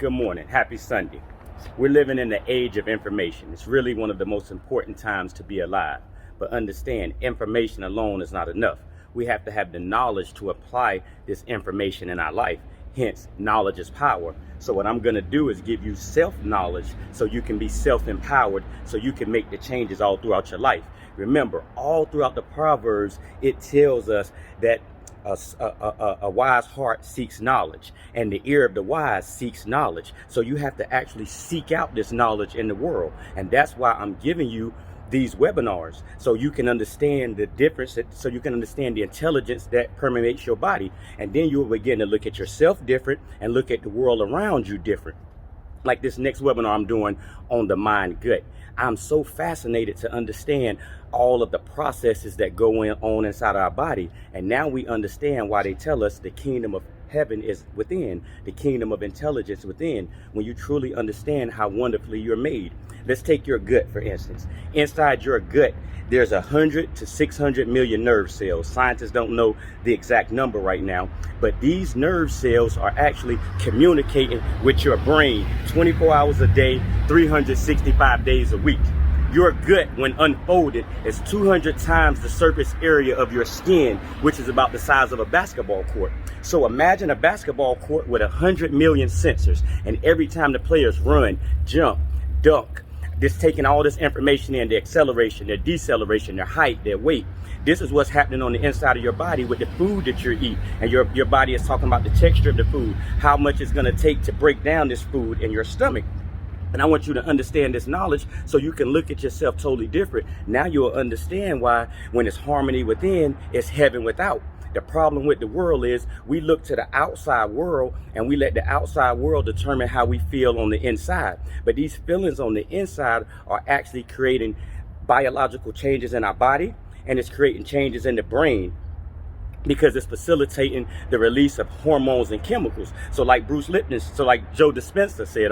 Good morning. Happy Sunday. We're living in the age of information. It's really one of the most important times to be alive. But understand, information alone is not enough. We have to have the knowledge to apply this information in our life. Hence, knowledge is power. So what I'm going to do is give you self-knowledge so you can be self-empowered, so you can make the changes all throughout your life. Remember, all throughout the Proverbs, it tells us that a wise heart seeks knowledge, and the ear of the wise seeks knowledge. So you have to actually seek out this knowledge in the world. And that's why I'm giving you these webinars, so you can understand the difference, so you can understand the intelligence that permeates your body. And then you will begin to look at yourself different and look at the world around you different. Like this next webinar I'm doing on the mind gut. I'm so fascinated to understand all of the processes that go on inside our body. And now we understand why they tell us the kingdom of heaven is within, the kingdom of intelligence within, when you truly understand how wonderfully you're made. Let's take your gut, for instance. Inside your gut, there's 100 to 600 million nerve cells. Scientists don't know the exact number right now, but these nerve cells are actually communicating with your brain 24 hours a day, 365 days a week. Your gut, when unfolded, is 200 times the surface area of your skin, which is about the size of a basketball court. So imagine a basketball court with 100 million sensors, and every time the players run, jump, dunk, this taking all this information in, their acceleration, their deceleration, their height, their weight. This is what's happening on the inside of your body with the food that you're eating. And your body is talking about the texture of the food, how much it's going to take to break down this food in your stomach. And I want you to understand this knowledge so you can look at yourself totally different. Now you'll understand why when it's harmony within, it's heaven without. The problem with the world is we look to the outside world and we let the outside world determine how we feel on the inside. But these feelings on the inside are actually creating biological changes in our body, and it's creating changes in the brain, because it's facilitating the release of hormones and chemicals. So like Joe Dispenza said,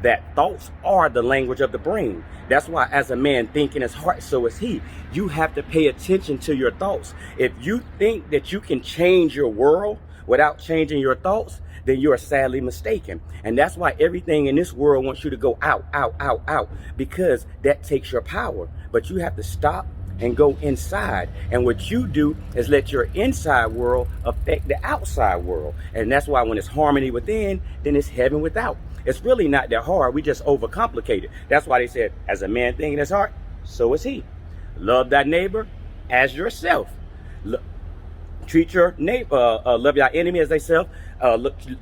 that thoughts are the language of the brain. That's why as a man think in his heart, so is he. You have to pay attention to your thoughts. If you think that you can change your world without changing your thoughts, then you are sadly mistaken. And that's why everything in this world wants you to go out, out, out, out, because that takes your power. But you have to stop and go inside. And what you do is let your inside world affect the outside world. And that's why when it's harmony within, then it's heaven without. It's really not that hard. We just overcomplicate it. That's why they said, as a man thinking in his heart, so is he. Love thy neighbor as yourself. Treat your neighbor, love your enemy as thyself.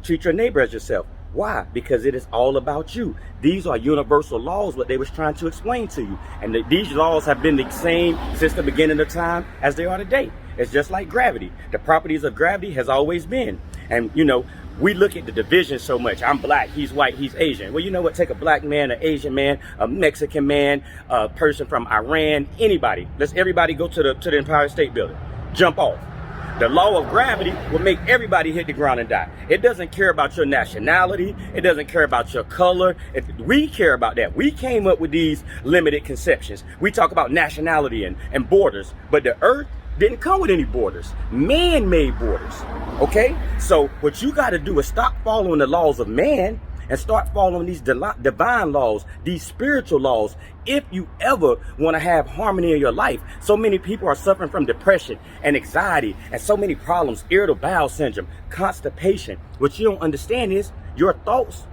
Treat your neighbor as yourself. Why? Because it is all about you. These are universal laws, what they was trying to explain to you. And these laws have been the same since the beginning of time as they are today. It's just like gravity. The properties of gravity has always been. And, we look at the division so much. I'm black, he's white, he's Asian. Well, you know what? Take a black man, an Asian man, a Mexican man, a person from Iran, anybody. Let's everybody go to the Empire State Building. Jump off. The law of gravity will make everybody hit the ground and die. It doesn't care about your nationality. It doesn't care about your color. We care about that. We came up with these limited conceptions. We talk about nationality and borders, but the earth didn't come with any borders. Man-made borders, okay? So what you got to do is stop following the laws of man and start following these divine laws, these spiritual laws, if you ever want to have harmony in your life. So many people are suffering from depression and anxiety and so many problems, irritable bowel syndrome, constipation. What you don't understand is your thoughts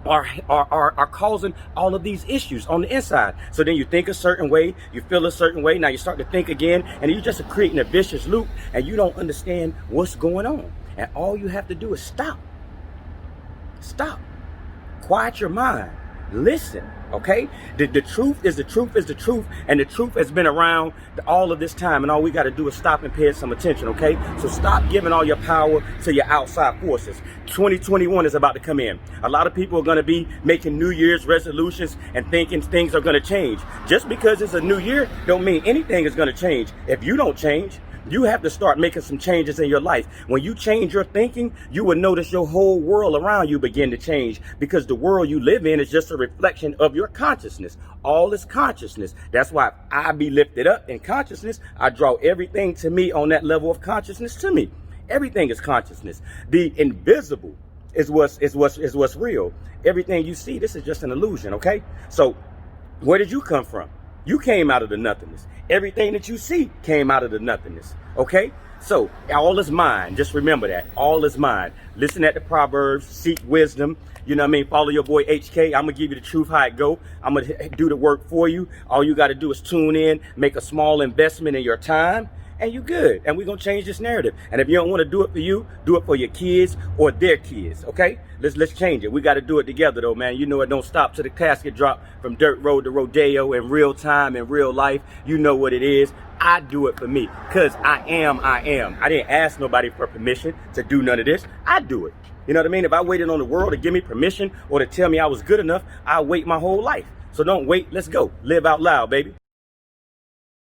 are causing all of these issues on the inside. So then you think a certain way, you feel a certain way, now you start to think again, and you're just creating a vicious loop, and you don't understand what's going on. And all you have to do is stop. Quiet your mind. Listen, okay? The truth is the truth is the truth, and the truth has been around all of this time, and all we got to do is stop and pay some attention, okay? So stop giving all your power to your outside forces. 2021 is about to come in. A lot of people are going to be making New Year's resolutions and thinking things are going to change. Just because it's a new year don't mean anything is going to change. If you don't change, you have to start making some changes in your life. When you change your thinking, you will notice your whole world around you begin to change, because the world you live in is just a reflection of your consciousness. All is consciousness. That's why I be lifted up in consciousness. I draw everything to me on that level of consciousness to me. Everything is consciousness. The invisible is what's real. Everything you see, this is just an illusion, okay? So where did you come from? You came out of the nothingness. Everything that you see came out of the nothingness, okay? So all is mine. Just remember that. All is mine. Listen at the Proverbs, seek wisdom. You know what I mean? Follow your boy HK. I'm going to give you the truth how it go. I'm going to do the work for you. All you got to do is tune in, make a small investment in your time, and you good. And we're going to change this narrative. And if you don't want to do it for you, do it for your kids or their kids, okay? Let's change it. We got to do it together, though, man. You know it don't stop till the casket drop, from dirt road to rodeo, in real time, in real life. You know what it is. I do it for me because I am. I didn't ask nobody for permission to do none of this. I do it. You know what I mean? If I waited on the world to give me permission or to tell me I was good enough, I'll wait my whole life. So don't wait. Let's go. Live out loud, baby.